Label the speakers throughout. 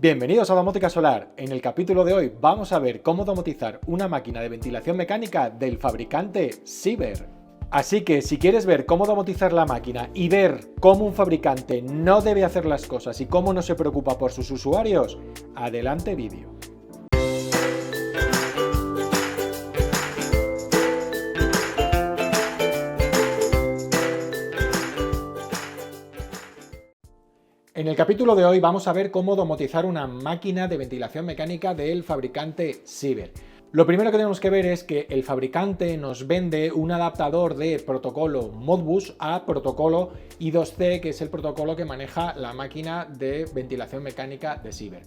Speaker 1: Bienvenidos a Domótica Solar. En el capítulo de hoy vamos a ver cómo domotizar una máquina de ventilación mecánica del fabricante Sieber. Así que si quieres ver cómo domotizar la máquina y ver cómo un fabricante no debe hacer las cosas y cómo no se preocupa por sus usuarios, adelante vídeo. En el capítulo de hoy vamos a ver cómo domotizar una máquina de ventilación mecánica del fabricante Sieber. Lo primero que tenemos que ver es que el fabricante nos vende un adaptador de protocolo Modbus a protocolo I2C, que es el protocolo que maneja la máquina de ventilación mecánica de Sieber.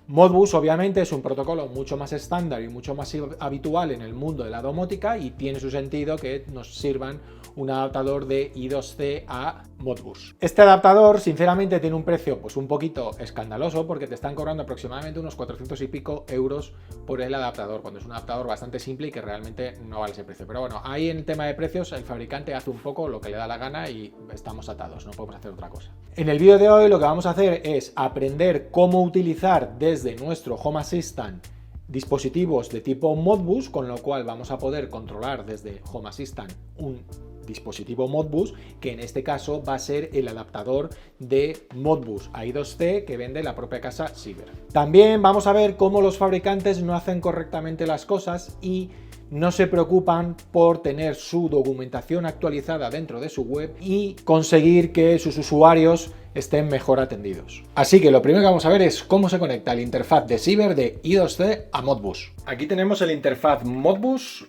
Speaker 1: Modbus obviamente es un protocolo mucho más estándar y mucho más habitual en el mundo de la domótica y tiene su sentido que nos sirvan un adaptador de I2C a Modbus. Este adaptador sinceramente tiene un precio pues un poquito escandaloso porque te están cobrando aproximadamente unos 400 y pico euros por el adaptador, cuando es un adaptador bastante simple y que realmente no vale ese precio. Pero bueno, ahí en el tema de precios el fabricante hace un poco lo que le da la gana y estamos atados, no podemos hacer otra cosa. En el vídeo de hoy lo que vamos a hacer es aprender cómo utilizar desde nuestro Home Assistant dispositivos de tipo Modbus, con lo cual vamos a poder controlar desde Home Assistant un dispositivo Modbus, que en este caso va a ser el adaptador de Modbus a I2C que vende la propia casa Sieber. También vamos a ver cómo los fabricantes no hacen correctamente las cosas y no se preocupan por tener su documentación actualizada dentro de su web y conseguir que sus usuarios estén mejor atendidos. Así que lo primero que vamos a ver es cómo se conecta la interfaz de Sieber de I2C a Modbus. Aquí tenemos el interfaz Modbus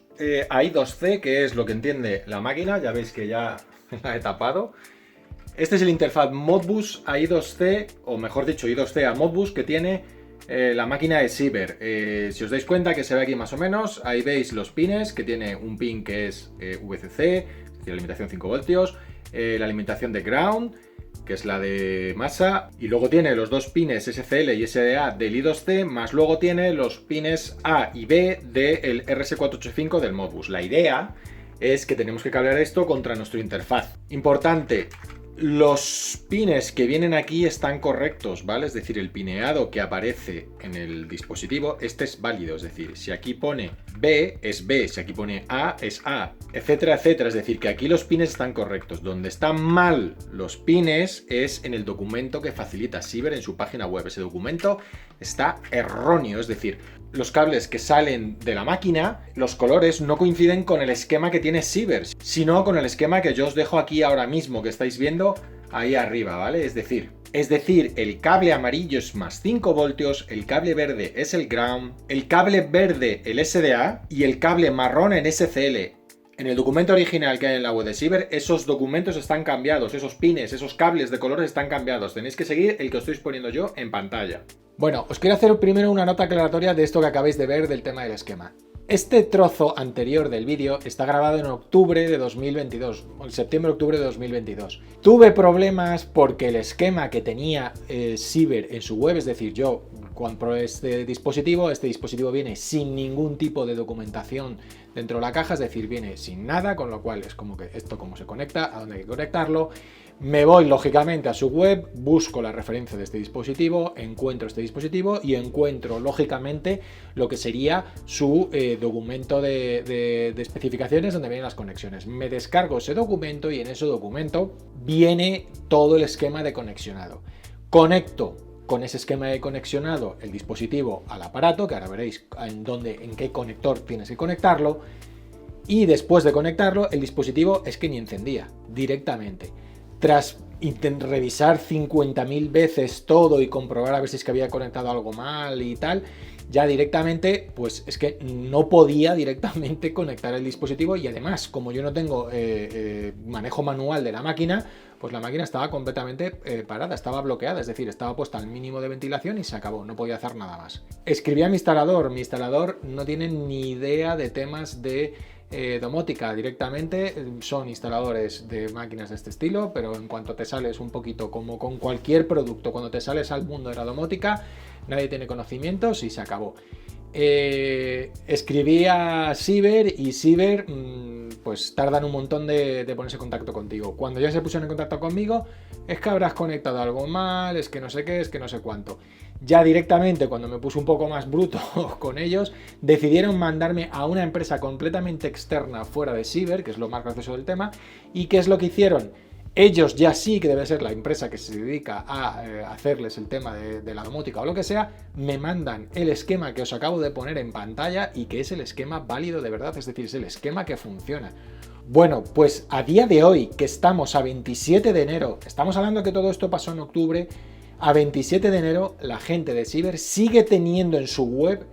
Speaker 1: a I2C, que es lo que entiende la máquina. Ya veis que ya la he tapado. Este es el interfaz Modbus a I2C, o mejor dicho I2C a Modbus, que tiene la máquina de Sieber. Si os dais cuenta, que se ve aquí más o menos, ahí veis los pines, que tiene un pin que es VCC, es decir, alimentación 5 voltios, la alimentación de ground, que es la de masa, y luego tiene los dos pines SCL y SDA del I2C, más luego tiene los pines A y B del RS485 del Modbus. La idea es que tenemos que cablear esto contra nuestra interfaz. Importante, los pines que vienen aquí están correctos, ¿vale? Es decir, el pineado que aparece en el dispositivo, este es válido, es decir, si aquí pone B, es B, si aquí pone A, es A, etcétera, etcétera. Es decir, que aquí los pines están correctos. Donde están mal los pines es en el documento que facilita Sieber en su página web. Ese documento está erróneo, es decir, los cables que salen de la máquina, los colores no coinciden con el esquema que tiene Sieber, sino con el esquema que yo os dejo aquí ahora mismo, que estáis viendo ahí arriba, ¿vale? Es decir, el cable amarillo es más 5 voltios, el cable verde es el ground, el cable verde el SDA y el cable marrón en SCL. En el documento original que hay en la web de Sieber, esos documentos están cambiados, esos pines, esos cables de colores están cambiados. Tenéis que seguir el que os estoy poniendo yo en pantalla. Bueno, os quiero hacer primero una nota aclaratoria de esto que acabáis de ver del tema del esquema. Este trozo anterior del vídeo está grabado en octubre de 2022, septiembre-octubre de 2022. Tuve problemas porque el esquema que tenía Sieber en su web, es decir, yo compro este dispositivo viene sin ningún tipo de documentación dentro de la caja, es decir, viene sin nada, con lo cual es como que esto cómo se conecta, a dónde hay que conectarlo. Me voy lógicamente a su web, busco la referencia de este dispositivo, encuentro este dispositivo y encuentro lógicamente lo que sería su documento de especificaciones donde vienen las conexiones. Me descargo ese documento y en ese documento viene todo el esquema de conexionado. Conecto con ese esquema de conexionado el dispositivo al aparato, que ahora veréis en qué conector tienes que conectarlo, y después de conectarlo el dispositivo es que ni encendía directamente. Tras revisar 50.000 veces todo y comprobar a ver si es que había conectado algo mal y tal, ya directamente, pues es que no podía directamente conectar el dispositivo y además, como yo no tengo manejo manual de la máquina, pues la máquina estaba completamente parada, estaba bloqueada, es decir, estaba puesta al mínimo de ventilación y se acabó, no podía hacer nada más. Escribí a mi instalador no tiene ni idea de temas de domótica directamente, son instaladores de máquinas de este estilo, pero en cuanto te sales un poquito como con cualquier producto, cuando te sales al mundo de la domótica, nadie tiene conocimientos y se acabó. escribí a Ciber y Ciber pues tardan un montón de ponerse en contacto contigo. Cuando ya se pusieron en contacto conmigo, es que habrás conectado algo mal, es que no sé qué, es que no sé cuánto. Ya directamente, cuando me puse un poco más bruto con ellos, decidieron mandarme a una empresa completamente externa fuera de Ciber, que es lo más gracioso del tema. ¿Y qué es lo que hicieron? Ellos ya sí, que debe ser la empresa que se dedica a hacerles el tema de la domótica o lo que sea, me mandan el esquema que os acabo de poner en pantalla y que es el esquema válido de verdad, es decir, es el esquema que funciona. Bueno, pues a día de hoy, que estamos a 27 de enero, estamos hablando que todo esto pasó en octubre, a 27 de enero la gente de Ciber sigue teniendo en su web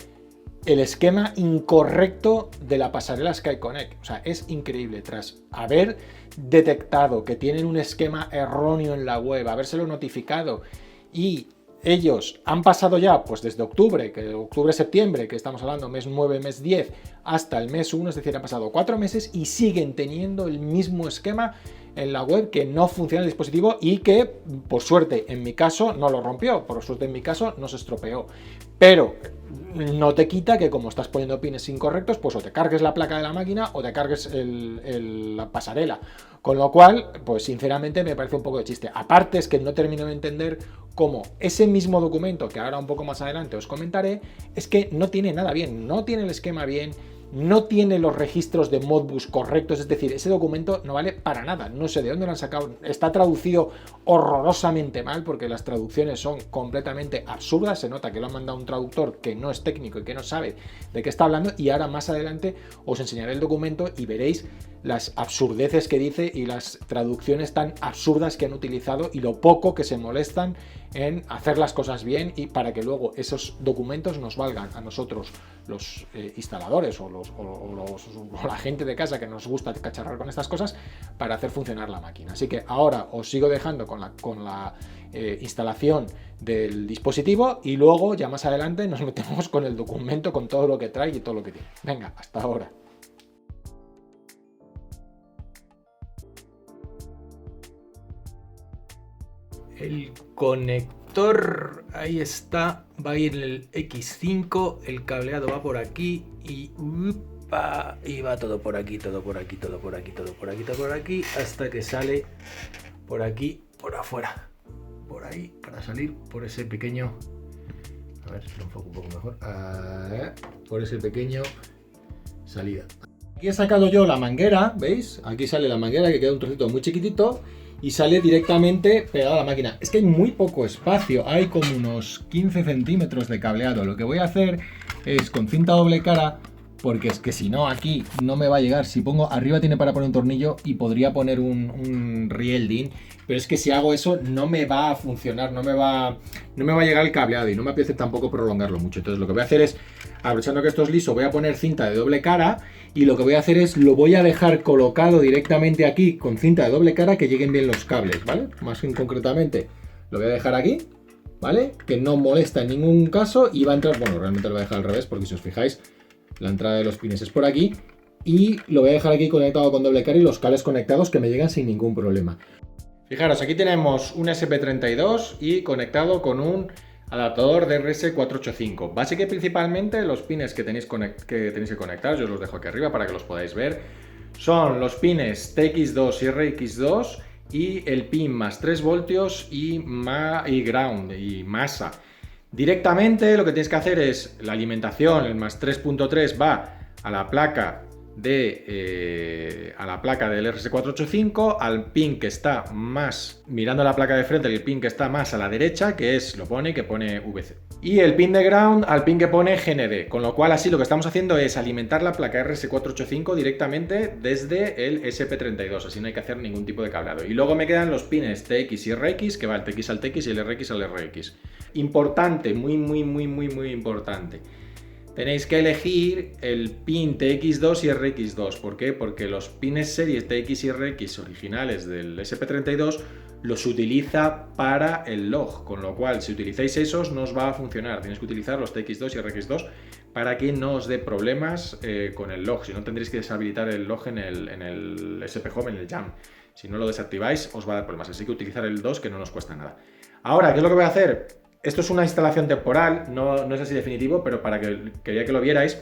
Speaker 1: el esquema incorrecto de la pasarela SkyConnect. O sea, es increíble. Tras haber detectado que tienen un esquema erróneo en la web, habérselo notificado y ellos han pasado ya, pues desde octubre, que octubre-septiembre, que estamos hablando mes 9, mes 10, hasta el mes 1, es decir, han pasado 4 meses y siguen teniendo el mismo esquema en la web, que no funciona el dispositivo y que, por suerte, en mi caso, no lo rompió, por suerte en mi caso, no se estropeó. Pero no te quita que como estás poniendo pines incorrectos, pues o te cargues la placa de la máquina o te cargues la pasarela. Con lo cual, pues sinceramente me parece un poco de chiste. Aparte es que no termino de entender cómo ese mismo documento, que ahora un poco más adelante os comentaré, es que no tiene nada bien, no tiene el esquema bien, no tiene los registros de Modbus correctos, es decir, ese documento no vale para nada, no sé de dónde lo han sacado, está traducido horrorosamente mal porque las traducciones son completamente absurdas, se nota que lo han mandado un traductor que no es técnico y que no sabe de qué está hablando, y ahora más adelante os enseñaré el documento y veréis las absurdeces que dice y las traducciones tan absurdas que han utilizado y lo poco que se molestan en hacer las cosas bien y para que luego esos documentos nos valgan a nosotros los instaladores o la gente de casa que nos gusta cacharrar con estas cosas para hacer funcionar la máquina. Así que ahora os sigo dejando con la instalación del dispositivo y luego ya más adelante nos metemos con el documento, con todo lo que trae y todo lo que tiene. Venga, hasta ahora. El conector, ahí está, va a ir en el X5, el cableado va por aquí y va todo por aquí, todo por aquí, todo por aquí, todo por aquí, todo por aquí, hasta que sale por aquí, por afuera, por ahí, para salir por ese pequeño, a ver si lo enfoco un poco mejor, por ese pequeño salida. Aquí he sacado yo la manguera, ¿veis? Aquí sale la manguera que queda un trocito muy chiquitito y sale directamente pegado a la máquina. Es que hay muy poco espacio, hay como unos 15 centímetros de cableado. Lo que voy a hacer es con cinta doble cara, porque es que si no aquí no me va a llegar. Si pongo arriba tiene para poner un tornillo y podría poner un rielding, pero es que si hago eso no me va a funcionar, no me va a llegar el cableado y no me apetece tampoco prolongarlo mucho. Entonces lo que voy a hacer es, aprovechando que esto es liso, voy a poner cinta de doble cara y lo que voy a hacer es, lo voy a dejar colocado directamente aquí con cinta de doble cara que lleguen bien los cables, ¿vale? Más concretamente lo voy a dejar aquí, ¿vale? Que no molesta en ningún caso y va a entrar, bueno, realmente lo voy a dejar al revés porque si os fijáis, la entrada de los pines es por aquí y lo voy a dejar aquí conectado con doble cara y los cables conectados que me llegan sin ningún problema. Fijaros, aquí tenemos un SP32 y conectado con un adaptador de RS485. Básicamente, principalmente los pines que tenéis que conectar, yo os los dejo aquí arriba para que los podáis ver, son los pines TX2 y RX2 y el pin más 3 voltios y ground y masa. Directamente lo que tenéis que hacer es la alimentación, el más 3.3 va a la placa del RS485, al pin que está más mirando la placa de frente, el pin que está más a la derecha, que es, que pone VC. Y el pin de ground al pin que pone GND, con lo cual así lo que estamos haciendo es alimentar la placa RS485 directamente desde el SP32, así no hay que hacer ningún tipo de cableado. Y luego me quedan los pines TX y RX, que va el TX al TX y el RX al RX. Importante, muy importante. Tenéis que elegir el pin TX2 y RX2. ¿Por qué? Porque los pines series TX y RX originales del SP32 los utiliza para el log, con lo cual si utilizáis esos no os va a funcionar. Tenéis que utilizar los TX2 y RX2 para que no os dé problemas con el log. Si no, tendréis que deshabilitar el log en el SP Home, en el Jam. Si no lo desactiváis os va a dar problemas, así que utilizar el 2 que no nos cuesta nada. Ahora, ¿qué es lo que voy a hacer? Esto es una instalación temporal, no es así definitivo, pero para que quería que lo vierais,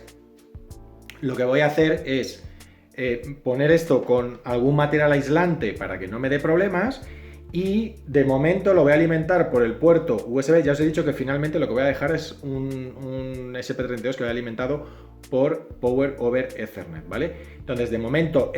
Speaker 1: lo que voy a hacer es poner esto con algún material aislante para que no me dé problemas. Y de momento lo voy a alimentar por el puerto USB. Ya os he dicho que finalmente lo que voy a dejar es un SP32 que voy a alimentado por Power over Ethernet, ¿vale? Entonces, de momento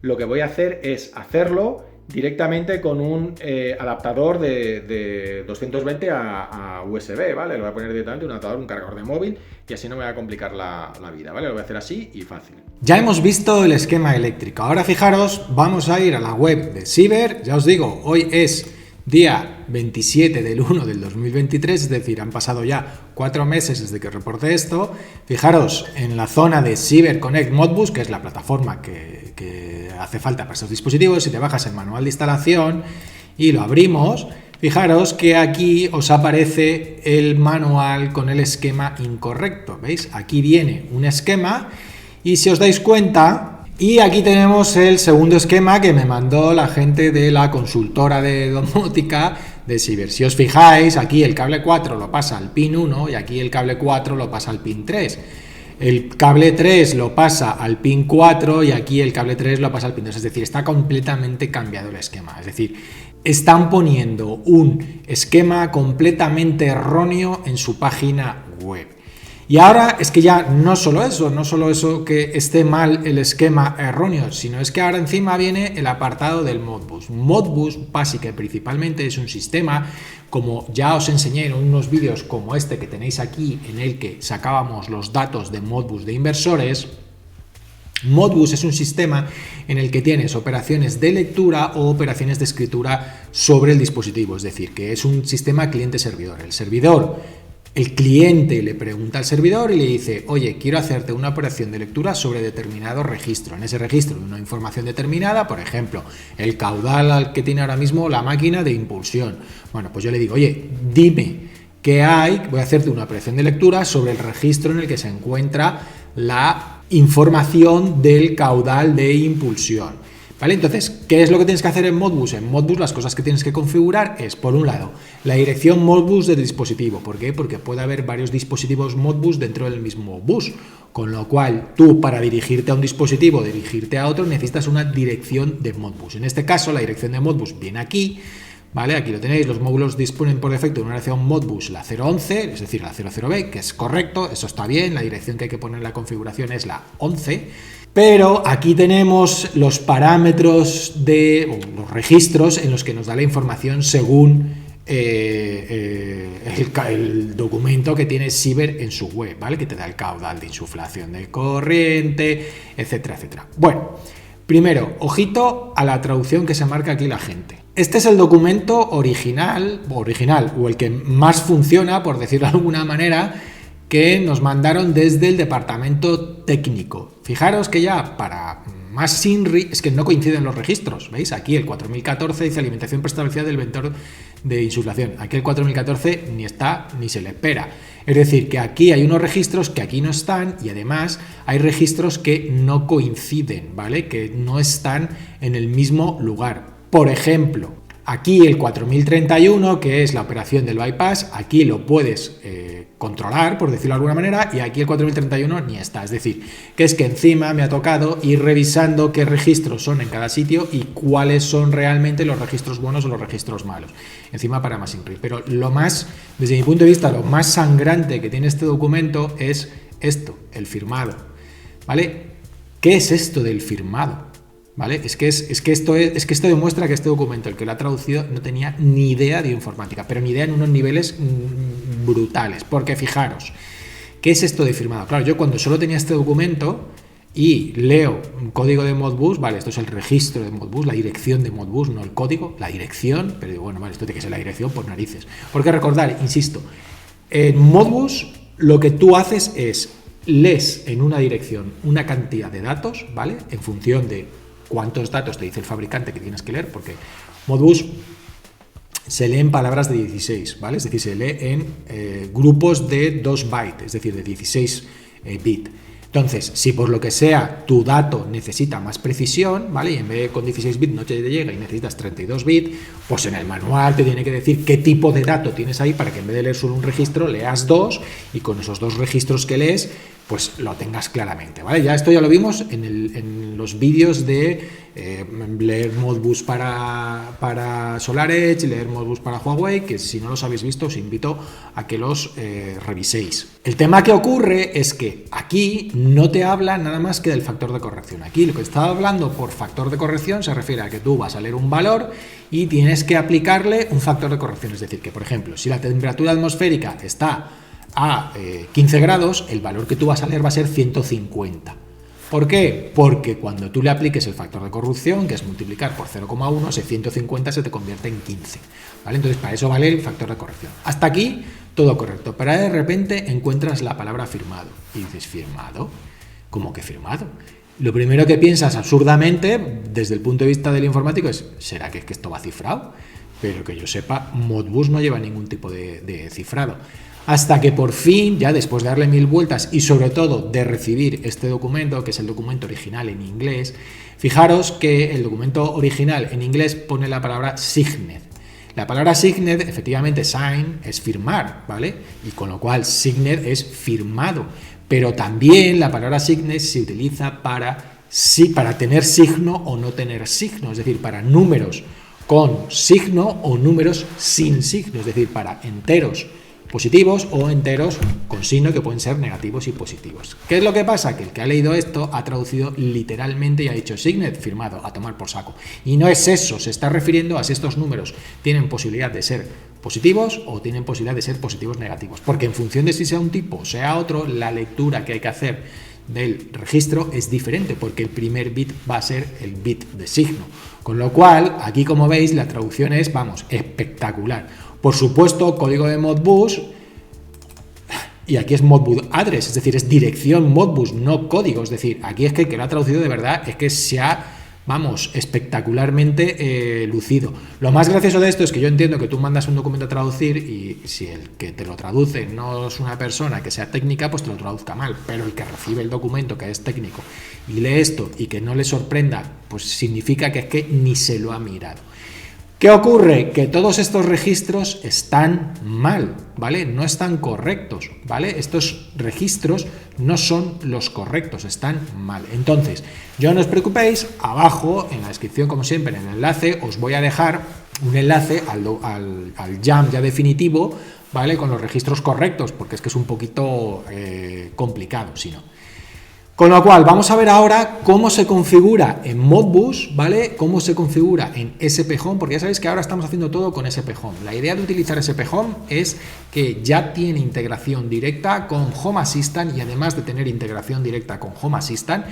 Speaker 1: lo que voy a hacer es hacerlo directamente con un adaptador de 220 a USB, ¿vale? Lo voy a poner directamente un adaptador, un cargador de móvil, y así no me va a complicar la vida, ¿vale? Lo voy a hacer así y fácil. Ya hemos visto el esquema eléctrico. Ahora fijaros, vamos a ir a la web de Siever. Ya os digo, hoy es día 27 del 1 del 2023, es decir, han pasado ya 4 meses desde que reporté esto. Fijaros, en la zona de Siever Connect Modbus, que es la plataforma que hace falta para estos dispositivos, si te bajas el manual de instalación y lo abrimos, fijaros que aquí os aparece el manual con el esquema incorrecto. ¿Veis? Aquí viene un esquema y si os dais cuenta, y aquí tenemos el segundo esquema que me mandó la gente de la consultora de domótica de Siever. Si os fijáis, aquí el cable 4 lo pasa al pin 1 y aquí el cable 4 lo pasa al pin 3. El cable 3 lo pasa al pin 4 y aquí el cable 3 lo pasa al pin 2. Es decir, está completamente cambiado el esquema. Es decir, están poniendo un esquema completamente erróneo en su página web. Y ahora es que ya no solo eso que esté mal el esquema erróneo, sino es que ahora encima viene el apartado del Modbus. Modbus básica y principalmente es un sistema, como ya os enseñé en unos vídeos como este que tenéis aquí, en el que sacábamos los datos de Modbus de inversores. Modbus es un sistema en el que tienes operaciones de lectura o operaciones de escritura sobre el dispositivo, es decir, que es un sistema cliente-servidor. El cliente le pregunta al servidor y le dice, oye, quiero hacerte una operación de lectura sobre determinado registro. En ese registro de una información determinada, por ejemplo, el caudal al que tiene ahora mismo la máquina de impulsión. Bueno, pues yo le digo, oye, dime qué hay, voy a hacerte una operación de lectura sobre el registro en el que se encuentra la información del caudal de impulsión. ¿Vale? Entonces, ¿qué es lo que tienes que hacer en Modbus? En Modbus las cosas que tienes que configurar es, por un lado, la dirección Modbus del dispositivo. ¿Por qué? Porque puede haber varios dispositivos Modbus dentro del mismo bus, con lo cual tú, para dirigirte a un dispositivo, dirigirte a otro, necesitas una dirección de Modbus. En este caso, la dirección de Modbus viene aquí, ¿vale? Aquí lo tenéis, los módulos disponen por defecto de una dirección Modbus, la 011, es decir, la 00B, que es correcto, eso está bien, la dirección que hay que poner en la configuración es la 11, pero aquí tenemos los parámetros los registros en los que nos da la información según el documento que tiene Siever en su web, ¿vale? Que te da el caudal de insuflación de corriente, etcétera, etcétera. Bueno, primero, ojito a la traducción que se marca aquí la gente. Este es el documento original o el que más funciona, por decirlo de alguna manera, que nos mandaron desde el departamento técnico. Fijaros que ya para más SINRI es que no coinciden los registros. ¿Veis? Aquí el 4014 dice alimentación preestablecida del vector de insuflación. Aquí el 4014 ni está ni se le espera. Es decir, que aquí hay unos registros que aquí no están y además hay registros que no coinciden, ¿vale? Que no están en el mismo lugar. Por ejemplo, aquí el 4031, que es la operación del bypass, aquí lo puedes controlar, por decirlo de alguna manera, y aquí el 4031 ni está. Es decir, que es que encima me ha tocado ir revisando qué registros son en cada sitio y cuáles son realmente los registros buenos o los registros malos. Encima para más INRI. Pero lo más, desde mi punto de vista, lo más sangrante que tiene este documento es esto, el firmado. ¿Vale? ¿Qué es esto del firmado? ¿Vale? Es que esto demuestra que este documento, el que lo ha traducido, no tenía ni idea de informática, pero ni idea en unos niveles brutales. Porque fijaros, ¿qué es esto de firmado? Claro, yo cuando solo tenía este documento y leo un código de Modbus, vale, esto es el registro de Modbus, la dirección de Modbus, no el código, la dirección, pero digo, bueno, vale, esto tiene que ser la dirección por narices. Porque recordar, insisto, en Modbus lo que tú haces es lees en una dirección una cantidad de datos, ¿vale? En función de cuántos datos te dice el fabricante que tienes que leer, porque Modbus se lee en palabras de 16, ¿vale? Es decir, se lee en grupos de 2 bytes, es decir, de 16 bits. Entonces, si por lo que sea tu dato necesita más precisión, ¿vale? Y en vez de con 16 bits no te llega y necesitas 32 bits, pues en el manual te tiene que decir qué tipo de dato tienes ahí para que en vez de leer solo un registro, leas dos y con esos dos registros que lees, pues lo tengas claramente, ¿vale? Ya esto ya lo vimos en los vídeos de leer Modbus para SolarEdge, leer Modbus para Huawei, que si no los habéis visto os invito a que los reviséis. El tema que ocurre es que aquí no te habla nada más que del factor de corrección. Aquí lo que está hablando por factor de corrección se refiere a que tú vas a leer un valor y tienes que aplicarle un factor de corrección. Es decir, que por ejemplo, si la temperatura atmosférica está a 15 grados, el valor que tú vas a leer va a ser 150. ¿Por qué? Porque cuando tú le apliques el factor de corrección, que es multiplicar por 0,1, ese 150 se te convierte en 15. ¿Vale? Entonces, para eso vale el factor de corrección. Hasta aquí, todo correcto. Pero de repente encuentras la palabra firmado. Y dices, ¿firmado? ¿Cómo que firmado? Lo primero que piensas absurdamente, desde el punto de vista del informático, es, ¿será que esto va cifrado? Pero que yo sepa, Modbus no lleva ningún tipo de cifrado. Hasta que por fin, ya después de darle 1000 vueltas y sobre todo de recibir este documento, que es el documento original en inglés, fijaros que el documento original en inglés pone la palabra signed. La palabra signed, efectivamente, sign es firmar, ¿vale? Y con lo cual signed es firmado. Pero también la palabra signed se utiliza para tener signo o no tener signo, es decir, para números con signo o números sin signo, es decir, para enteros positivos o enteros con signo que pueden ser negativos y positivos. ¿Qué es lo que pasa? Que el que ha leído esto ha traducido literalmente y ha dicho signed, firmado, a tomar por saco. Y no es eso, se está refiriendo a si estos números tienen posibilidad de ser positivos o tienen posibilidad de ser positivos negativos. Porque en función de si sea un tipo o sea otro, la lectura que hay que hacer del registro es diferente, porque el primer bit va a ser el bit de signo. Con lo cual, aquí como veis, la traducción es, vamos, espectacular. Por supuesto, código de Modbus, y aquí es Modbus address, es decir, es dirección Modbus, no código. Es decir, aquí es que el que lo ha traducido de verdad es que se ha, vamos, espectacularmente lucido. Lo más gracioso de esto es que yo entiendo que tú mandas un documento a traducir y si el que te lo traduce no es una persona que sea técnica, pues te lo traduzca mal. Pero el que recibe el documento, que es técnico, y lee esto y que no le sorprenda, pues significa que es que ni se lo ha mirado. ¿Qué ocurre? Que todos estos registros están mal, ¿vale? No están correctos, ¿vale? Estos registros no son los correctos, están mal. Entonces, yo no os preocupéis, abajo, en la descripción, como siempre, en el enlace, os voy a dejar un enlace al YAM ya definitivo, ¿vale? Con los registros correctos, porque es que es un poquito complicado, si no. Con lo cual, vamos a ver ahora cómo se configura en Modbus, ¿vale? Cómo se configura en SP-Home, porque ya sabéis que ahora estamos haciendo todo con SP-Home. La idea de utilizar SP-Home es que ya tiene integración directa con Home Assistant y además de tener integración directa con Home Assistant,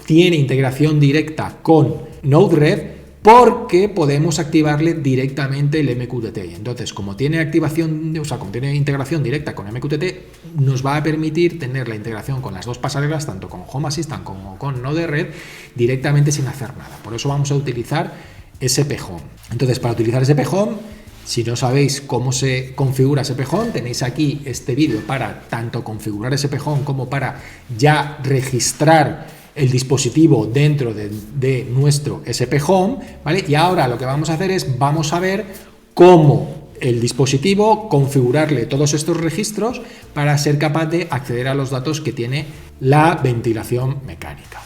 Speaker 1: tiene integración directa con Node-RED, porque podemos activarle directamente el MQTT. Entonces, como tiene como tiene integración directa con MQTT, nos va a permitir tener la integración con las dos pasarelas, tanto con Home Assistant como con Node-RED, directamente sin hacer nada. Por eso vamos a utilizar SP-Home. Entonces, para utilizar SP-Home, si no sabéis cómo se configura SP-Home, tenéis aquí este vídeo para tanto configurar SP-Home como para ya registrar el dispositivo dentro de nuestro SP-Home, ¿vale? Y ahora lo que vamos a hacer es, vamos a ver cómo el dispositivo, configurarle todos estos registros para ser capaz de acceder a los datos que tiene la ventilación mecánica.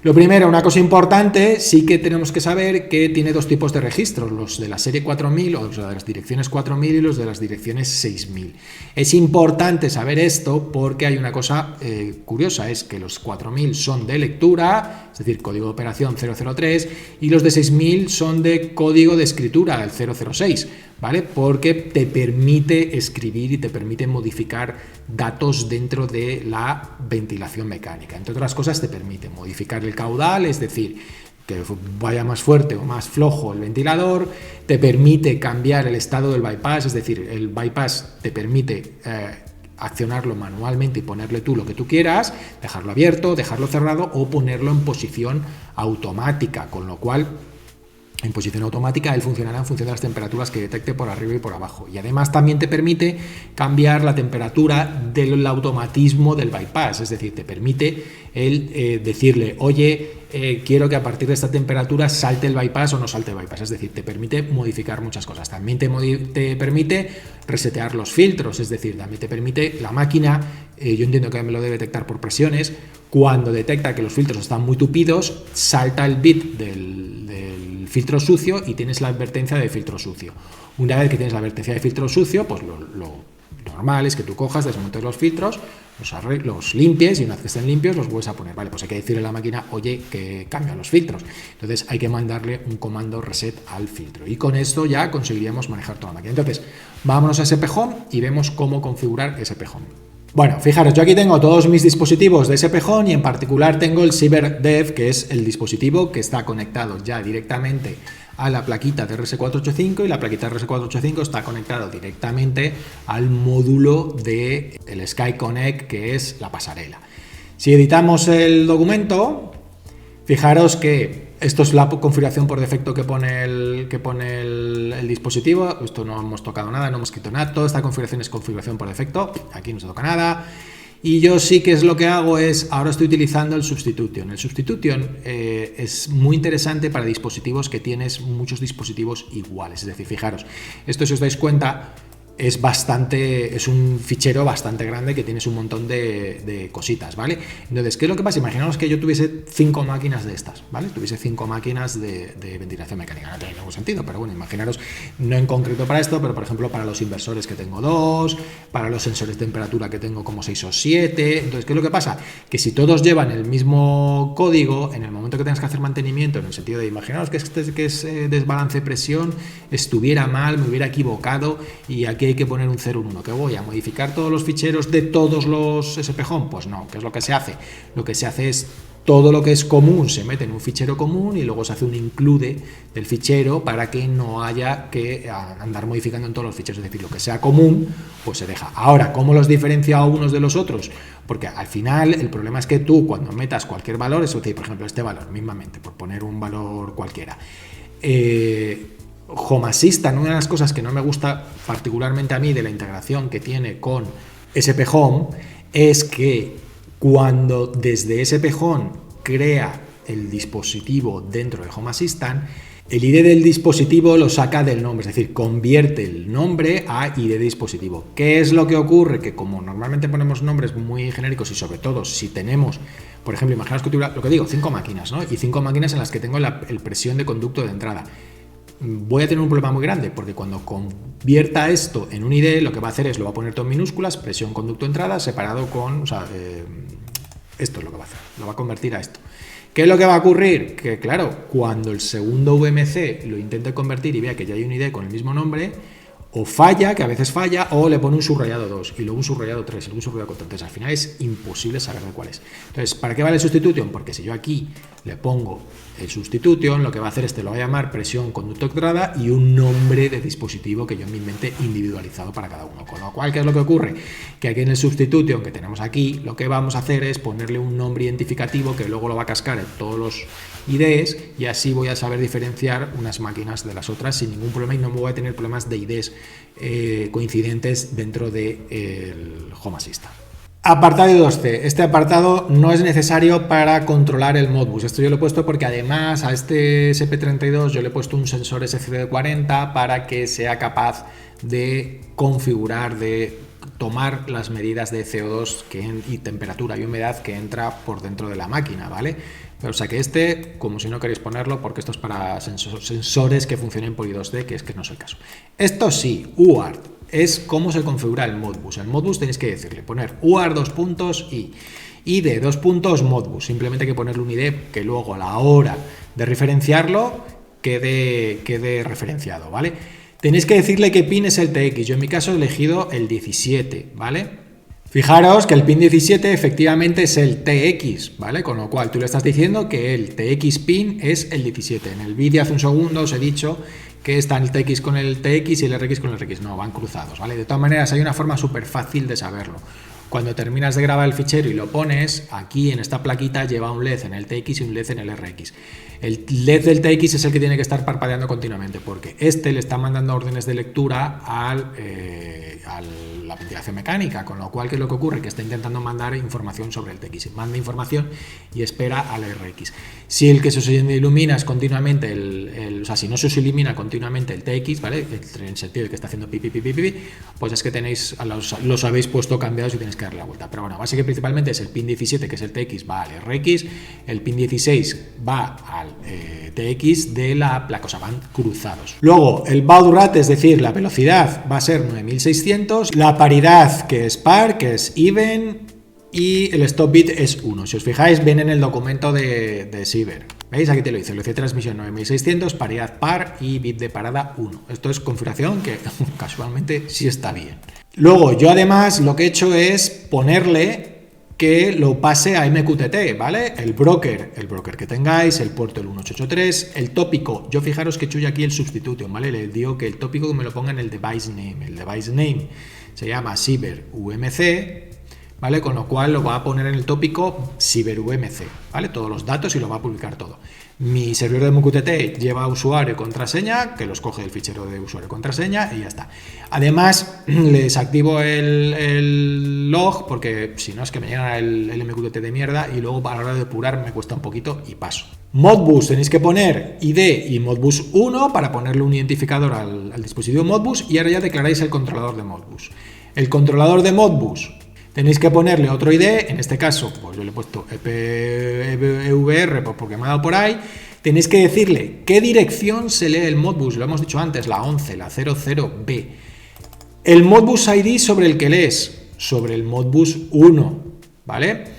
Speaker 1: Lo primero, una cosa importante, sí que tenemos que saber que tiene dos tipos de registros, los de la serie 4000 o los de las direcciones 4000 y los de las direcciones 6000. Es importante saber esto porque hay una cosa curiosa, es que los 4000 son de lectura, es decir, código de operación 003, y los de 6000 son de código de escritura, el 006, ¿vale? Porque te permite escribir y te permite modificar datos dentro de la ventilación mecánica. Entre otras cosas, te permite modificar el caudal, es decir, que vaya más fuerte o más flojo el ventilador, te permite cambiar el estado del bypass, es decir, el bypass te permite accionarlo manualmente y ponerle tú lo que tú quieras, dejarlo abierto, dejarlo cerrado o ponerlo en posición automática, con lo cual en posición automática, él funcionará en función de las temperaturas que detecte por arriba y por abajo. Y además también te permite cambiar la temperatura del automatismo del bypass, es decir, te permite el decirle, oye, quiero que a partir de esta temperatura salte el bypass o no salte el bypass, es decir, te permite modificar muchas cosas. También te permite resetear los filtros, es decir, también te permite la máquina, yo entiendo que me lo debe detectar por presiones, cuando detecta que los filtros están muy tupidos, salta el bit del filtro sucio y tienes la advertencia de filtro sucio. Una vez que tienes la advertencia de filtro sucio, pues lo normal es que tú cojas, desmontes los filtros, los limpies y una vez que estén limpios los vuelves a poner. Vale, pues hay que decirle a la máquina, oye, que cambia los filtros. Entonces hay que mandarle un comando reset al filtro y con esto ya conseguiríamos manejar toda la máquina. Entonces vámonos a SP Home y vemos cómo configurar SP Home. Bueno, fijaros, yo aquí tengo todos mis dispositivos de SP Home y en particular tengo el CyberDev, que es el dispositivo que está conectado ya directamente a la plaquita de RS485 y la plaquita de RS485 está conectado directamente al módulo del Sky Connect, que es la pasarela. Si editamos el documento, fijaros que esto es la configuración por defecto que pone el dispositivo. Esto no hemos tocado nada, no hemos escrito nada. Toda esta configuración es configuración por defecto. Aquí no se toca nada. Y yo sí que es lo que hago es, ahora estoy utilizando el Substitution. El Substitution es muy interesante para dispositivos que tienes muchos dispositivos iguales. Es decir, fijaros, esto si os dais cuenta es un fichero bastante grande que tienes un montón de cositas, ¿vale? Entonces, ¿qué es lo que pasa? Imaginaos que yo tuviese 5 máquinas de estas, ¿vale? Tuviese 5 máquinas de ventilación mecánica. No tiene ningún sentido, pero bueno, imaginaros, no en concreto para esto, pero por ejemplo para los inversores que tengo 2, para los sensores de temperatura que tengo como 6 o 7. Entonces, ¿qué es lo que pasa? Que si todos llevan el mismo código, en el momento que tengas que hacer mantenimiento, en el sentido de imaginaos que desbalance de presión estuviera mal, me hubiera equivocado y aquí hay que poner un 0 1, que voy a modificar todos los ficheros de todos los SP Home. Pues no, ¿qué es lo que se hace? Lo que se hace es todo lo que es común se mete en un fichero común y luego se hace un include del fichero para que no haya que andar modificando en todos los ficheros. Es decir, lo que sea común, pues se deja. Ahora, ¿cómo los diferencia unos de los otros? Porque al final el problema es que tú cuando metas cualquier valor, es decir, por ejemplo, este valor mismamente, por poner un valor cualquiera, Home Assistant, una de las cosas que no me gusta particularmente a mí de la integración que tiene con SP Home es que cuando desde SP Home crea el dispositivo dentro de Home Assistant, el ID del dispositivo lo saca del nombre, es decir, convierte el nombre a ID de dispositivo. ¿Qué es lo que ocurre? Que como normalmente ponemos nombres muy genéricos y sobre todo si tenemos, por ejemplo, imaginaos que tuviera, lo que digo, 5 máquinas, ¿no? Y 5 máquinas en las que tengo el presión de conducto de entrada. Voy a tener un problema muy grande porque cuando convierta esto en un ID, lo que va a hacer es lo va a poner todo en minúsculas, presión conducto entrada, separado con, esto es lo que va a hacer, lo va a convertir a esto. ¿Qué es lo que va a ocurrir? Que claro, cuando el segundo VMC lo intente convertir y vea que ya hay un ID con el mismo nombre, o falla, que a veces falla, o le pone un subrayado 2 y luego un subrayado 3 y luego un subrayado 4. Entonces al final es imposible saber de cuál es. Entonces, ¿para qué vale el Substitution? Porque si yo aquí le pongo el Substitution, lo que va a hacer es que lo va a llamar presión conducto entrada y un nombre de dispositivo que yo en mi mente individualizado para cada uno. Con lo cual, ¿qué es lo que ocurre? Que aquí en el Substitution que tenemos aquí, lo que vamos a hacer es ponerle un nombre identificativo que luego lo va a cascar en todos los IDs y así voy a saber diferenciar unas máquinas de las otras sin ningún problema y no me voy a tener problemas de IDs coincidentes dentro del Home Assistant. Apartado 2C. Este apartado no es necesario para controlar el Modbus. Esto yo lo he puesto porque además a este SP32 yo le he puesto un sensor SCD40 para que sea capaz de configurar, de tomar las medidas de CO2 y temperatura y humedad que entra por dentro de la máquina, ¿vale? O sea que como si no queréis ponerlo, porque esto es para sensores que funcionen por I2D, que no es el caso. Esto sí, UART, es cómo se configura el Modbus. El Modbus tenéis que decirle, poner UART :i, ID :Modbus. Simplemente hay que ponerle un ID que luego a la hora de referenciarlo quede referenciado, ¿vale? Tenéis que decirle qué pin es el TX. Yo en mi caso he elegido el 17, ¿vale? Fijaros que el pin 17 efectivamente es el TX, ¿vale? Con lo cual tú le estás diciendo que el TX pin es el 17. En el vídeo hace un segundo os he dicho que está el TX con el TX y el RX con el RX. No, van cruzados, ¿vale? De todas maneras hay una forma súper fácil de saberlo. Cuando terminas de grabar el fichero y lo pones, aquí en esta plaquita lleva un LED en el TX y un LED en el RX. El LED del TX es el que tiene que estar parpadeando continuamente, porque este le está mandando órdenes de lectura a la ventilación mecánica, con lo cual, ¿qué es lo que ocurre? Que está intentando mandar información sobre el TX. Manda información y espera al RX. Si el que se ilumina es continuamente, o sea, si no se os ilumina continuamente el TX, ¿vale? En el sentido de que está haciendo pipi, pues es que tenéis, los habéis puesto cambiados y tenéis que darle la vuelta. Pero bueno, básicamente principalmente es el pin 17, que es el TX, va al RX, el pin 16 va al TX de la placa, o sea, van cruzados. Luego, el baud rate, es decir, la velocidad, va a ser 9600, la paridad, que es par, que es even, y el stop bit es 1. Si os fijáis, viene en el documento de Siever. ¿Veis? Aquí te lo dice, velocidad de transmisión 9600, paridad par y bit de parada 1. Esto es configuración que casualmente sí está bien. Luego, yo además lo que he hecho es ponerle que lo pase a MQTT, ¿vale? El broker que tengáis, el puerto el 1883, el tópico, yo fijaros que he hecho aquí el sustituto, ¿vale? Le digo que el tópico que me lo ponga en el device name. El device name se llama Siever UMC, ¿vale? Con lo cual lo va a poner en el tópico Siever UMC, ¿vale? Todos los datos y lo va a publicar todo. Mi servidor de MQTT lleva usuario y contraseña, que los coge del fichero de usuario y contraseña y ya está. Además, le desactivo el log, porque si no es que me llega el MQTT de mierda y luego a la hora de depurar me cuesta un poquito y paso. Modbus, tenéis que poner ID y Modbus 1 para ponerle un identificador al dispositivo Modbus, y ahora ya declaráis el controlador de Modbus. El controlador de Modbus tenéis que ponerle otro ID, en este caso, pues yo le he puesto EPVR porque me ha dado por ahí. Tenéis que decirle qué dirección se lee el Modbus, lo hemos dicho antes, la 11, la 00B. El Modbus ID sobre el que lees, sobre el Modbus 1, ¿vale?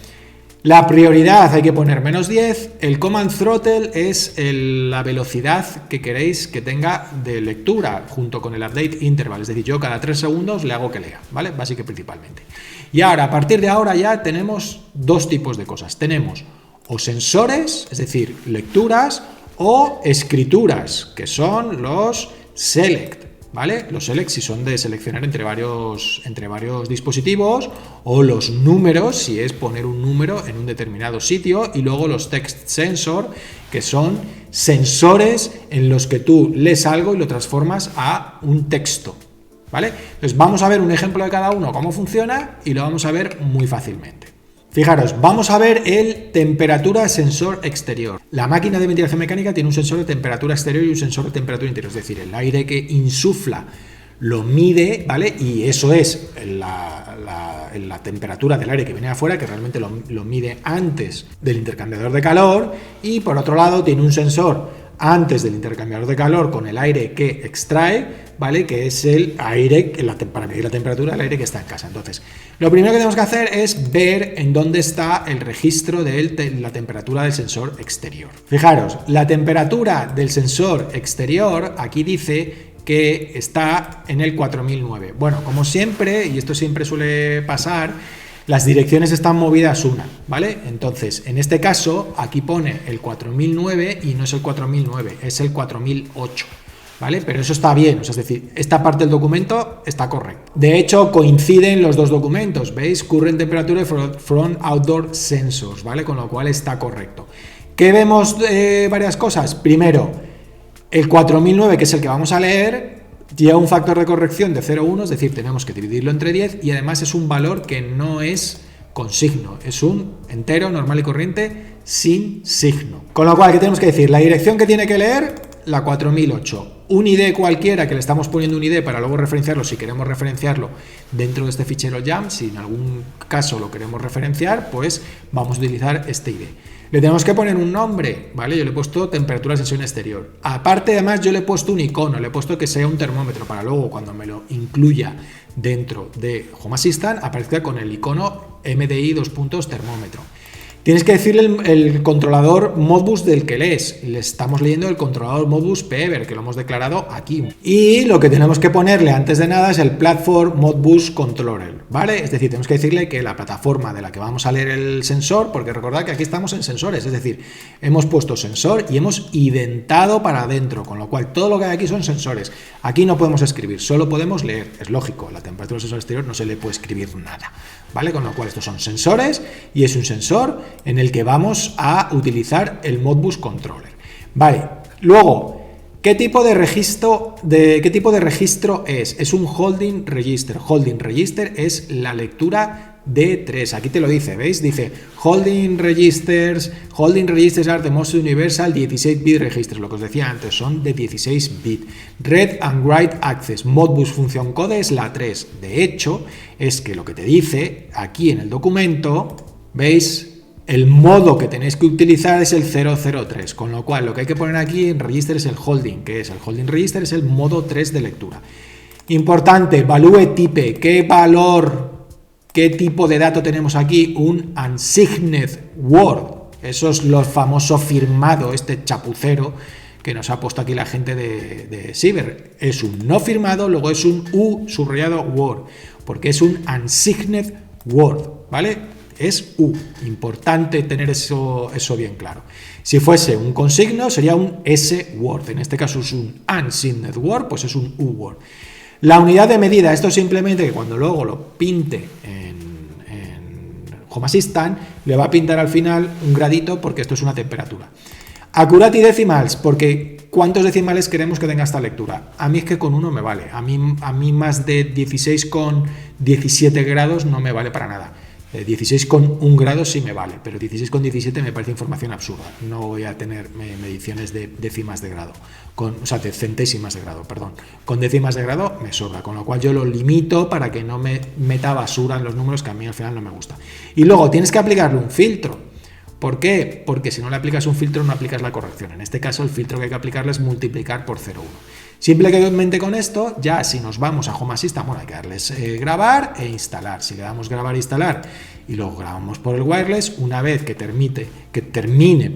Speaker 1: La prioridad hay que poner -10, el command throttle es la velocidad que queréis que tenga de lectura, junto con el update interval, es decir, yo cada 3 segundos le hago que lea, ¿vale? Básicamente principalmente. Y ahora, a partir de ahora ya tenemos dos tipos de cosas. Tenemos o sensores, es decir, lecturas, o escrituras, que son los select, ¿vale? Los select si son de seleccionar entre varios dispositivos, o los números si es poner un número en un determinado sitio, y luego los text sensor, que son sensores en los que tú lees algo y lo transformas a un texto, ¿vale? Entonces vamos a ver un ejemplo de cada uno, cómo funciona, y lo vamos a ver muy fácilmente. Fijaros, vamos a ver el temperatura sensor exterior. La máquina de ventilación mecánica tiene un sensor de temperatura exterior y un sensor de temperatura interior, es decir, el aire que insufla lo mide, ¿vale? Y eso es la temperatura del aire que viene afuera, que realmente lo mide antes del intercambiador de calor, y por otro lado tiene un sensor antes del intercambiador de calor con el aire que extrae, ¿vale? Que es el aire, para medir la temperatura del aire que está en casa. Entonces, lo primero que tenemos que hacer es ver en dónde está el registro de la temperatura del sensor exterior. Fijaros, la temperatura del sensor exterior aquí dice que está en el 4009. Bueno, como siempre, y esto siempre suele pasar, las direcciones están movidas una, ¿vale? Entonces, en este caso, aquí pone el 4009 y no es el 4009, es el 4008, ¿vale? Pero eso está bien, o sea, es decir, esta parte del documento está correcta. De hecho, coinciden los dos documentos, ¿veis? Current Temperature from Outdoor Sensors, ¿vale? Con lo cual está correcto. ¿Qué vemos? Varias cosas. Primero, el 4009, que es el que vamos a leer, lleva un factor de corrección de 0,1, es decir, tenemos que dividirlo entre 10, y además es un valor que no es con signo, es un entero normal y corriente sin signo. Con lo cual, ¿qué tenemos que decir? La dirección que tiene que leer, la 4008. Un ID cualquiera, que le estamos poniendo un ID para luego referenciarlo, si queremos referenciarlo dentro de este fichero YAML, si en algún caso lo queremos referenciar, pues vamos a utilizar este ID. Le tenemos que poner un nombre, ¿vale? Yo le he puesto temperatura de sesión exterior. Aparte, además, yo le he puesto un icono, le he puesto que sea un termómetro, para luego, cuando me lo incluya dentro de Home Assistant, aparezca con el icono MDI termómetro. Tienes que decirle el controlador Modbus del que lees. Le estamos leyendo el controlador Modbus PEVER, que lo hemos declarado aquí. Y lo que tenemos que ponerle antes de nada es el Platform Modbus Controller.
Speaker 2: ¿vale? Es decir, tenemos que decirle que la plataforma de la que vamos a leer el sensor, porque recordad que aquí estamos en sensores, es decir, hemos puesto sensor y hemos identado para adentro, con lo cual todo lo que hay aquí son sensores. Aquí no podemos escribir, solo podemos leer, es lógico, la temperatura del sensor exterior no se le puede escribir nada, ¿vale? Con lo cual estos son sensores y es un sensor en el que vamos a utilizar el Modbus Controller, ¿vale? Luego, ¿qué tipo de registro es? Es un holding register. Holding register es la lectura de 3. Aquí te lo dice, ¿veis? Dice holding registers are the most universal 16-bit registers. Lo que os decía antes, son de 16 bits. Read and write access. Modbus función code es la 3. De hecho, es que lo que te dice aquí en el documento, ¿veis? El modo que tenéis que utilizar es el 003, con lo cual lo que hay que poner aquí en register es el holding, que es el holding register, es el modo 3 de lectura. Importante, value type, ¿qué valor, qué tipo de dato tenemos aquí? Un unsigned word, eso es lo famoso firmado, este chapucero que nos ha puesto aquí la gente de Ciber. Es un no firmado, luego es un U subrayado word, porque es un unsigned word, ¿vale? Es U, importante tener eso bien claro. Si fuese un consigno sería un S-word, en este caso es un unsigned word, pues es un U-word. La unidad de medida, esto simplemente que cuando luego lo pinte en Home Assistant, le va a pintar al final un gradito porque esto es una temperatura. Accurate y decimals, porque ¿cuántos decimales queremos que tenga esta lectura? A mí es que con uno me vale, a mí más de 16,17 grados no me vale para nada. 16,1 grados sí me vale, pero 16,17 me parece información absurda. No voy a tener mediciones de décimas de grado, de centésimas de grado, perdón. Con décimas de grado me sobra, con lo cual yo lo limito para que no me meta basura en los números, que a mí al final no me gusta. Y luego tienes que aplicarle un filtro. ¿Por qué? Porque si no le aplicas un filtro no aplicas la corrección. En este caso el filtro que hay que aplicarle es multiplicar por 0,1. Simplemente con esto, ya si nos vamos a Home Assistant, bueno, hay que darles grabar e instalar. Si le damos grabar e instalar y lo grabamos por el wireless, una vez que termine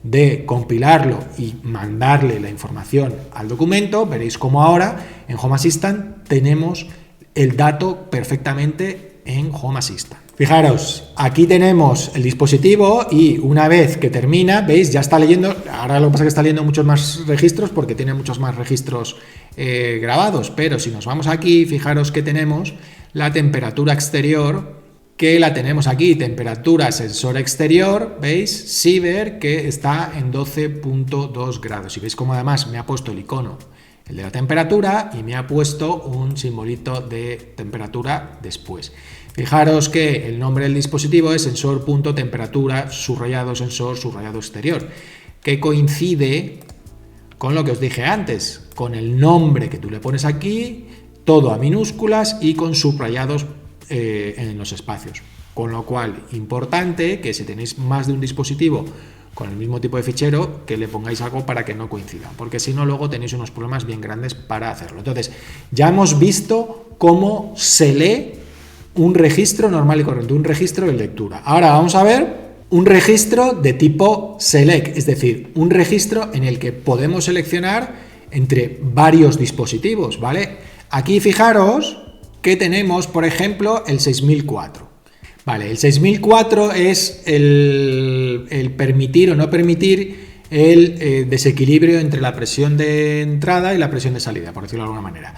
Speaker 2: de compilarlo y mandarle la información al documento, veréis como ahora en Home Assistant tenemos el dato perfectamente en Home Assistant. Fijaros, aquí tenemos el dispositivo y una vez que termina, veis, ya está leyendo. Ahora lo que pasa es que está leyendo muchos más registros porque tiene muchos más registros grabados, pero si nos vamos aquí, fijaros que tenemos la temperatura exterior, que la tenemos aquí, temperatura sensor exterior, veis, Ciber, que está en 12,2 grados. Y veis cómo además me ha puesto el icono, el de la temperatura, y me ha puesto un simbolito de temperatura después. Fijaros que el nombre del dispositivo es sensor.temperatura subrayado sensor subrayado exterior, que coincide con lo que os dije antes, con el nombre que tú le pones aquí, todo a minúsculas y con subrayados en los espacios. Con lo cual, importante que si tenéis más de un dispositivo con el mismo tipo de fichero, que le pongáis algo para que no coincidan, porque si no luego tenéis unos problemas bien grandes para hacerlo. Entonces, ya hemos visto cómo se lee un registro normal y corriente, un registro de lectura. Ahora vamos a ver un registro de tipo select, es decir, un registro en el que podemos seleccionar entre varios dispositivos, ¿vale? Aquí fijaros que tenemos, por ejemplo, el 6004. Vale, el 6004 es el permitir o no permitir el desequilibrio entre la presión de entrada y la presión de salida, por decirlo de alguna manera.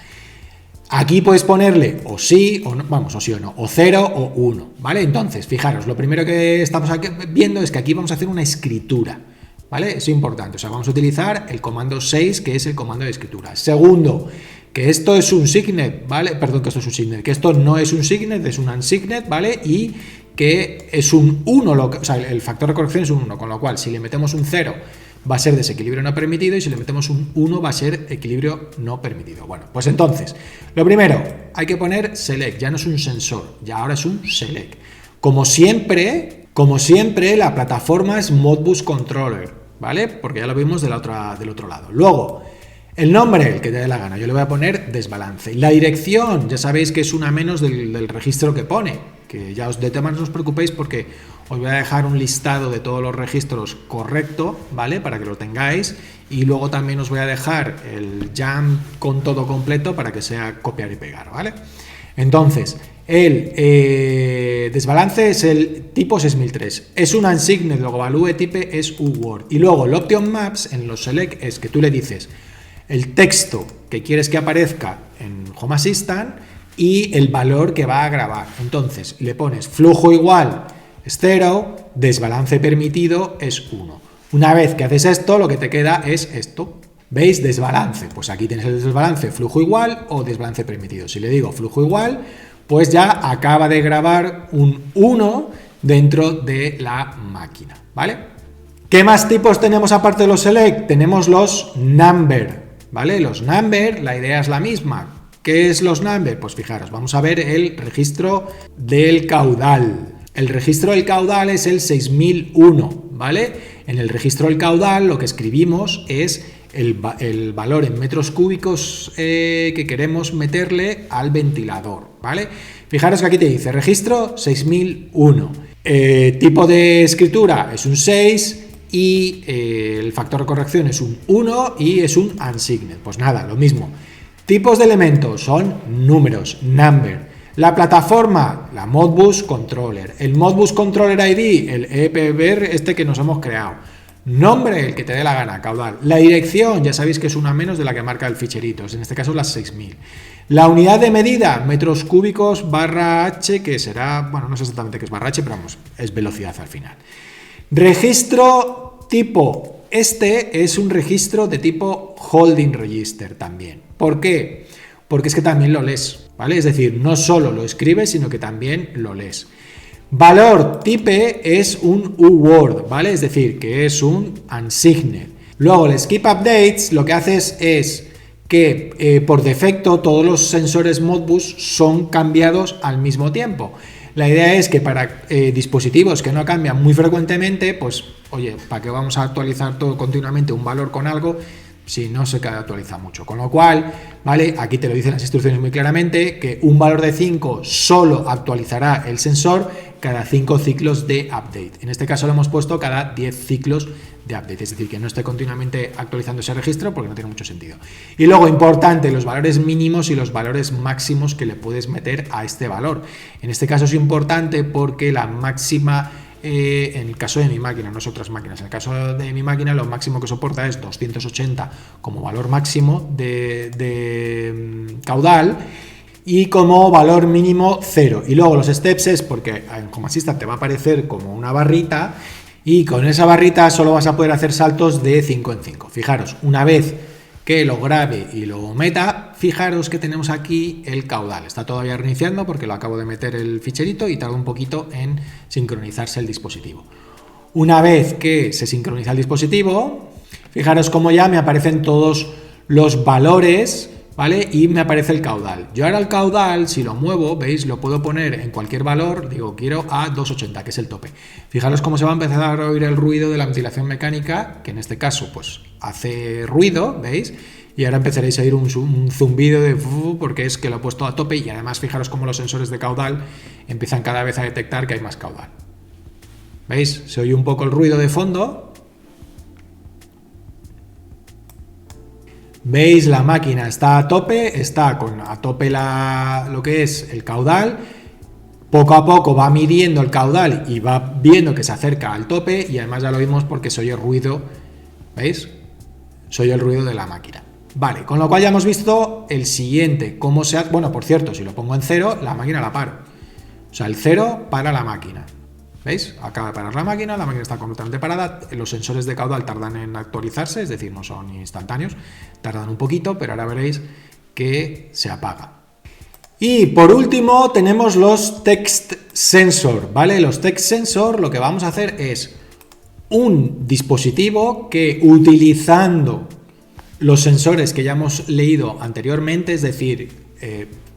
Speaker 2: Aquí puedes ponerle o sí o no, o sí o no, o 0 o 1, ¿vale? Entonces, fijaros, lo primero que estamos aquí viendo es que aquí vamos a hacer una escritura, ¿vale? Es importante, o sea, vamos a utilizar el comando 6, que es el comando de escritura. Segundo, que esto es un signet, ¿vale? Perdón, que esto es un signet, que esto no es un signet, es un unsignet, ¿vale? Y que es un 1, o sea, el factor de corrección es un 1, con lo cual, si le metemos un 0, va a ser desequilibrio no permitido, y si le metemos un 1 va a ser equilibrio no permitido. Bueno, pues entonces, lo primero, hay que poner select, ya no es un sensor, ya ahora es un select. Como siempre, la plataforma es Modbus Controller, ¿vale? Porque ya lo vimos del otro lado. Luego, el nombre, el que te dé la gana, yo le voy a poner desbalance. La dirección, ya sabéis que es una menos del registro que pone, que ya de temas no os preocupéis porque os voy a dejar un listado de todos los registros correcto, ¿vale? Para que lo tengáis, y luego también os voy a dejar el jump con todo completo para que sea copiar y pegar, ¿vale? Entonces, El desbalance es el tipo 6003. Es un unsigned, luego value type es uWord. Y luego el option maps en los select es que tú le dices el texto que quieres que aparezca en Home Assistant y el valor que va a grabar. Entonces le pones flujo igual es 0, desbalance permitido es 1. Una vez que haces esto, lo que te queda es esto. ¿Veis? Desbalance. Pues aquí tienes el desbalance flujo igual o desbalance permitido. Si le digo flujo igual, pues ya acaba de grabar un 1 dentro de la máquina, ¿vale? ¿Qué más tipos tenemos aparte de los select? Tenemos los number, ¿vale? Los number, la idea es la misma. ¿Qué es los number? Pues fijaros, vamos a ver el registro del caudal. El registro del caudal es el 6001, ¿vale? En el registro del caudal lo que escribimos es el valor en metros cúbicos que queremos meterle al ventilador, ¿vale? Fijaros que aquí te dice registro 6001, tipo de escritura es un 6 y el factor de corrección es un 1 y es un unsigned. Pues nada, lo mismo. Tipos de elementos son números, number. La plataforma, la Modbus Controller. El Modbus Controller ID, el EPBR este que nos hemos creado. Nombre, el que te dé la gana, caudal. La dirección, ya sabéis que es una menos de la que marca el ficherito, en este caso las 6000. La unidad de medida, metros cúbicos barra H, que será, bueno, no sé exactamente qué es barra H, pero vamos, es velocidad al final. Registro tipo, este es un registro de tipo holding register también. ¿Por qué? Porque es que también lo lees, ¿vale? Es decir, no solo lo escribes, sino que también lo lees. Valor type es un uWord, ¿vale? Es decir, que es un unsigned. Luego el skip updates lo que haces es que por defecto todos los sensores Modbus son cambiados al mismo tiempo. La idea es que para dispositivos que no cambian muy frecuentemente, pues oye, ¿para qué vamos a actualizar todo continuamente un valor con algo si no se actualiza mucho? Con lo cual, ¿vale? Aquí te lo dicen las instrucciones muy claramente, que un valor de 5 solo actualizará el sensor cada 5 ciclos de update. En este caso lo hemos puesto cada 10 ciclos de update, es decir, que no esté continuamente actualizando ese registro porque no tiene mucho sentido. Y luego, importante, los valores mínimos y los valores máximos que le puedes meter a este valor. En este caso es importante porque la máxima... en el caso de mi máquina, no es otras máquinas, en el caso de mi máquina lo máximo que soporta es 280 como valor máximo de caudal y como valor mínimo 0. Y luego los steps es porque en Home Assistant te va a aparecer como una barrita y con esa barrita solo vas a poder hacer saltos de 5 en 5. Fijaros, una vez que lo grabe y lo meta, fijaros que tenemos aquí el caudal. Está todavía reiniciando porque lo acabo de meter el ficherito y tarda un poquito en sincronizarse el dispositivo. Una vez que se sincroniza el dispositivo, fijaros cómo ya me aparecen todos los valores, ¿vale? Y me aparece el caudal. Yo ahora el caudal, si lo muevo, veis, lo puedo poner en cualquier valor, digo, quiero a 280, que es el tope. Fijaros cómo se va a empezar a oír el ruido de la ventilación mecánica, que en este caso, pues, hace ruido, ¿veis? Y ahora empezaréis a oír un zumbido de porque es que lo he puesto a tope y además fijaros cómo los sensores de caudal empiezan cada vez a detectar que hay más caudal. ¿Veis? Se oye un poco el ruido de fondo. ¿Veis? La máquina está a tope, está con a tope lo que es el caudal. Poco a poco va midiendo el caudal y va viendo que se acerca al tope y además ya lo vimos porque se oye ruido. ¿Veis? Se oye el ruido de la máquina. Vale, con lo cual ya hemos visto el siguiente, cómo se hace. Bueno, por cierto, si lo pongo en 0, la máquina la paro. O sea, el 0 para la máquina. ¿Veis? Acaba de parar la máquina está completamente parada. Los sensores de caudal tardan en actualizarse, es decir, no son instantáneos, tardan un poquito, pero ahora veréis que se apaga. Y por último tenemos los text sensor, ¿vale? Los text sensor lo que vamos a hacer es un dispositivo que utilizando los sensores que ya hemos leído anteriormente, es decir,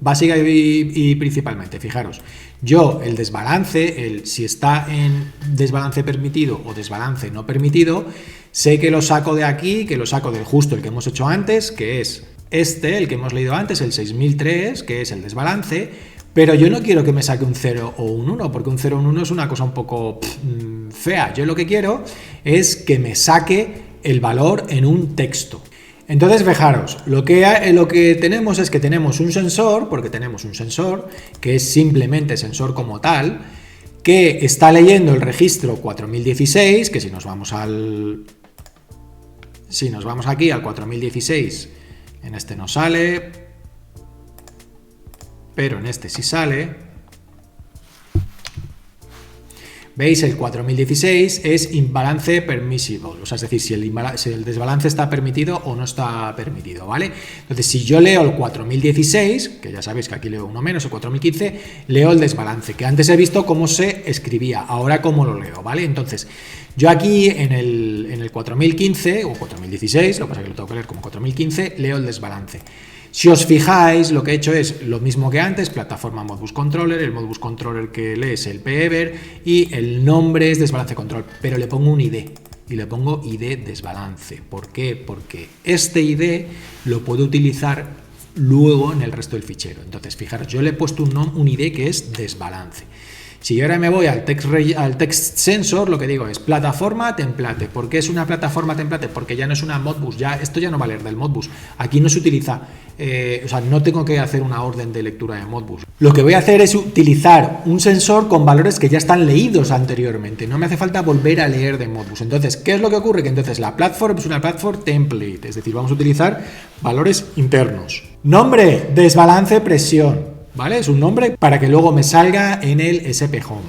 Speaker 2: básica y principalmente, fijaros, yo el desbalance, si está en desbalance permitido o desbalance no permitido, sé que lo saco de aquí, que lo saco del justo el que hemos hecho antes, que es este, el que hemos leído antes, el 6003, que es el desbalance, pero yo no quiero que me saque un 0 o un 1, porque un 0 o un 1 es una cosa un poco fea. Yo lo que quiero es que me saque el valor en un texto. Entonces, fijaros, lo que tenemos es que tenemos un sensor, porque tenemos un sensor, que es simplemente sensor como tal, que está leyendo el registro 4016, que si nos vamos aquí al 4016, en este no sale, pero en este sí sale. ¿Veis? El 4016 es imbalance permissible, o sea, es decir, si el desbalance está permitido o no está permitido, ¿vale? Entonces, si yo leo el 4016, que ya sabéis que aquí leo uno menos, el 4015, leo el desbalance, que antes he visto cómo se escribía, ahora cómo lo leo, ¿vale? Entonces, yo aquí en el 4015 o 4016, lo que pasa es que lo tengo que leer como 4015, leo el desbalance. Si os fijáis, lo que he hecho es lo mismo que antes, plataforma Modbus Controller, el Modbus Controller que lee es el PEVER y el nombre es desbalance control, pero le pongo un ID y le pongo ID desbalance. ¿Por qué? Porque este ID lo puedo utilizar luego en el resto del fichero. Entonces, fijaros, yo le he puesto un ID que es desbalance. Si yo ahora me voy al text sensor, lo que digo es plataforma template. ¿Por qué es una plataforma template? Porque ya no es una Modbus, esto ya no va a leer del Modbus. Aquí no se utiliza, o sea, no tengo que hacer una orden de lectura de Modbus. Lo que voy a hacer es utilizar un sensor con valores que ya están leídos anteriormente. No me hace falta volver a leer de Modbus. Entonces, ¿qué es lo que ocurre? Que entonces la platform es una platform template, es decir, vamos a utilizar valores internos. Nombre, desbalance, presión. ¿Vale? Es un nombre para que luego me salga en el SP Home.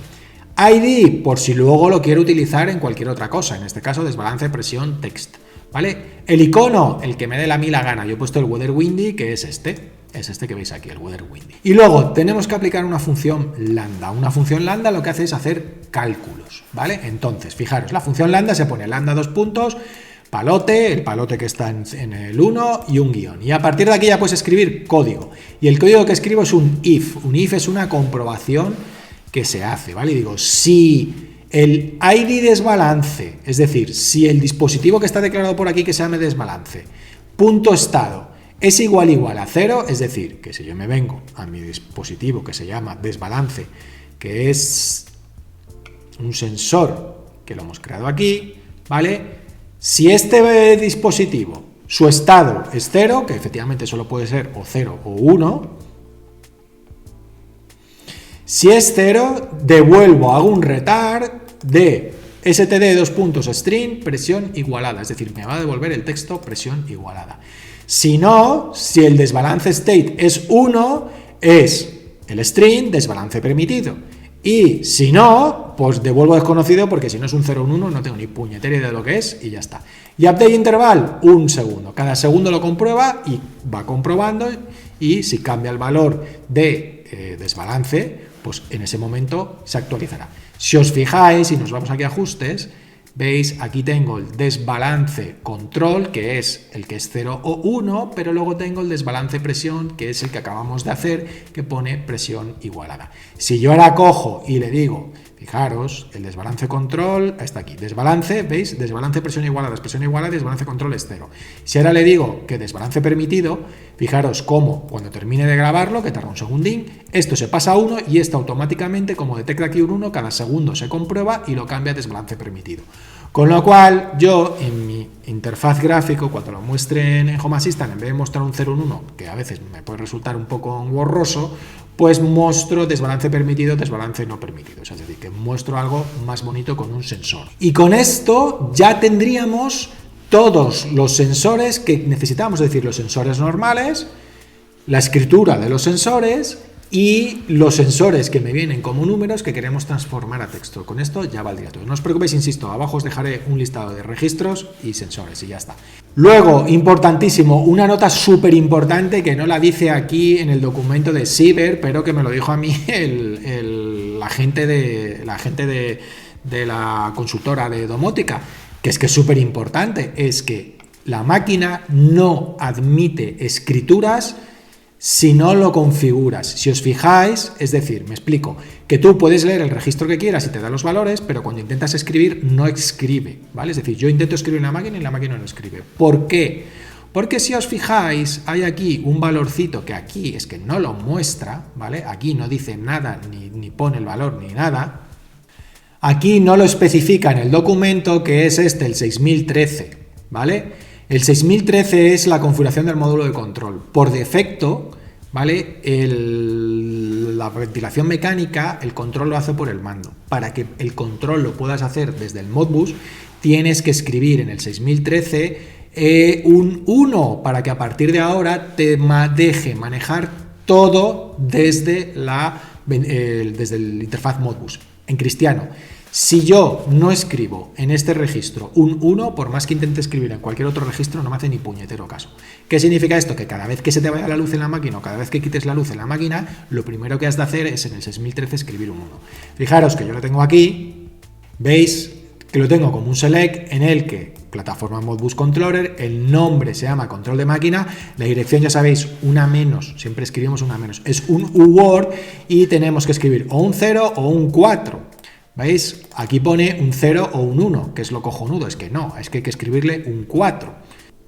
Speaker 2: ID, por si luego lo quiero utilizar en cualquier otra cosa, en este caso desbalance, presión, text. ¿Vale? El icono, el que me dé la gana. Yo he puesto el Weather Windy, que es este que veis aquí, el Weather Windy. Y luego tenemos que aplicar una función lambda. Una función lambda lo que hace es hacer cálculos, ¿vale? Entonces, fijaros, la función lambda se pone lambda 2 puntos, palote, el palote que está en el 1 y un guión. Y a partir de aquí ya puedes escribir código. Y el código que escribo es un if. Un if es una comprobación que se hace, ¿vale? Y digo, si el ID desbalance, es decir, si el dispositivo que está declarado por aquí que se llame desbalance, punto estado, es igual a 0, es decir, que si yo me vengo a mi dispositivo que se llama desbalance, que es un sensor que lo hemos creado aquí, ¿vale? Si este dispositivo, su estado es 0, que efectivamente solo puede ser o 0 o 1, si es 0, devuelvo, hago un retard de std::string presión igualada, es decir, me va a devolver el texto presión igualada. Si no, si el desbalance state es 1, es el string desbalance permitido. Y si no, pues devuelvo desconocido, porque si no es un 0 o un 1 no tengo ni puñetera idea de lo que es y ya está. Y update interval, 1 segundo. Cada segundo lo comprueba y va comprobando, y si cambia el valor de desbalance, pues en ese momento se actualizará. Si os fijáis y nos vamos aquí a ajustes, veis, aquí tengo el desbalance control, que es el que es 0 o 1, pero luego tengo el desbalance presión, que es el que acabamos de hacer, que pone presión igualada. Si yo ahora cojo y le digo, fijaros, el desbalance control está aquí, desbalance, ¿veis? Desbalance presión igualada, desbalance control es 0. Si ahora le digo que desbalance permitido, fijaros cómo cuando termine de grabarlo, que tarda un segundín, esto se pasa a 1 y esto automáticamente, como detecta aquí un 1, cada segundo se comprueba y lo cambia a desbalance permitido. Con lo cual, yo en mi interfaz gráfico, cuando lo muestren en Home Assistant, en vez de mostrar un 0 o un 1, que a veces me puede resultar un poco borroso, pues muestro desbalance permitido, desbalance no permitido. Es decir, que muestro algo más bonito con un sensor. Y con esto ya tendríamos todos los sensores que necesitamos, es decir, los sensores normales, la escritura de los sensores y los sensores que me vienen como números que queremos transformar a texto. Con esto ya valdría todo. No os preocupéis, insisto, abajo os dejaré un listado de registros y sensores y ya está. Luego, importantísimo, una nota súper importante que no la dice aquí en el documento de Sieber, pero que me lo dijo a mí la gente de la consultora de domótica, que es súper importante, es que la máquina no admite escrituras si no lo configuras. Si os fijáis, es decir, me explico, que tú puedes leer el registro que quieras y te da los valores, pero cuando intentas escribir, no escribe, ¿vale? Es decir, yo intento escribir en la máquina y la máquina no escribe. ¿Por qué? Porque si os fijáis, hay aquí un valorcito que aquí es que no lo muestra, ¿vale? Aquí no dice nada, ni pone el valor, ni nada. Aquí no lo especifica en el documento, que es el 6013, ¿vale? El 6013 es la configuración del módulo de control. Por defecto, ¿vale? La ventilación mecánica, el control lo hace por el mando. Para que el control lo puedas hacer desde el Modbus, tienes que escribir en el 6013 un 1 para que a partir de ahora te deje manejar todo desde el interfaz Modbus. En cristiano, si yo no escribo en este registro un 1, por más que intente escribir en cualquier otro registro, no me hace ni puñetero caso. ¿Qué significa esto? Que cada vez que se te vaya la luz en la máquina o cada vez que quites la luz en la máquina, lo primero que has de hacer es en el 6013 escribir un 1. Fijaros que yo lo tengo aquí, veis que lo tengo como un select en el que plataforma Modbus Controller, el nombre se llama control de máquina, la dirección ya sabéis, una menos, siempre escribimos una menos, es un UWord y tenemos que escribir o un 0 o un 4. ¿Veis? Aquí pone un 0 o un 1, que es lo cojonudo, es que no, es que hay que escribirle un 4.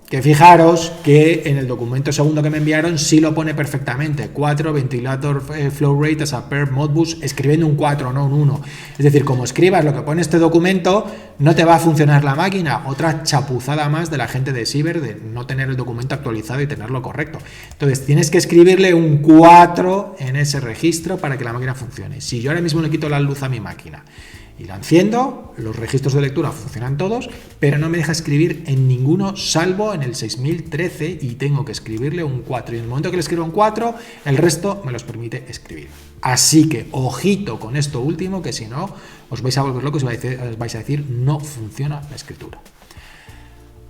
Speaker 2: Que fijaros que en el documento segundo que me enviaron sí lo pone perfectamente, 4 ventilator flow rate as a per Modbus, escribiendo un 4, no un 1. Es decir, como escribas lo que pone este documento, no te va a funcionar la máquina. Otra chapuzada más de la gente de Siever de no tener el documento actualizado y tenerlo correcto. Entonces tienes que escribirle un 4 en ese registro para que la máquina funcione. Si yo ahora mismo le quito la luz a mi máquina y la enciendo, los registros de lectura funcionan todos, pero no me deja escribir en ninguno salvo en el 6013 y tengo que escribirle un 4. Y en el momento que le escribo un 4, el resto me los permite escribir. Así que ojito con esto último, que si no os vais a volver locos y vais a decir no funciona la escritura.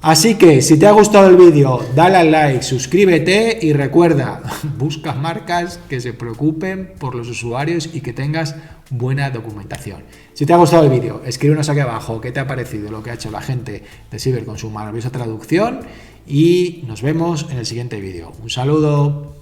Speaker 2: Así que si te ha gustado el vídeo, dale al like, suscríbete y recuerda, busca marcas que se preocupen por los usuarios y que tengas buena documentación. Si te ha gustado el vídeo, escríbenos aquí abajo qué te ha parecido lo que ha hecho la gente de Siever con su maravillosa traducción y nos vemos en el siguiente vídeo. Un saludo.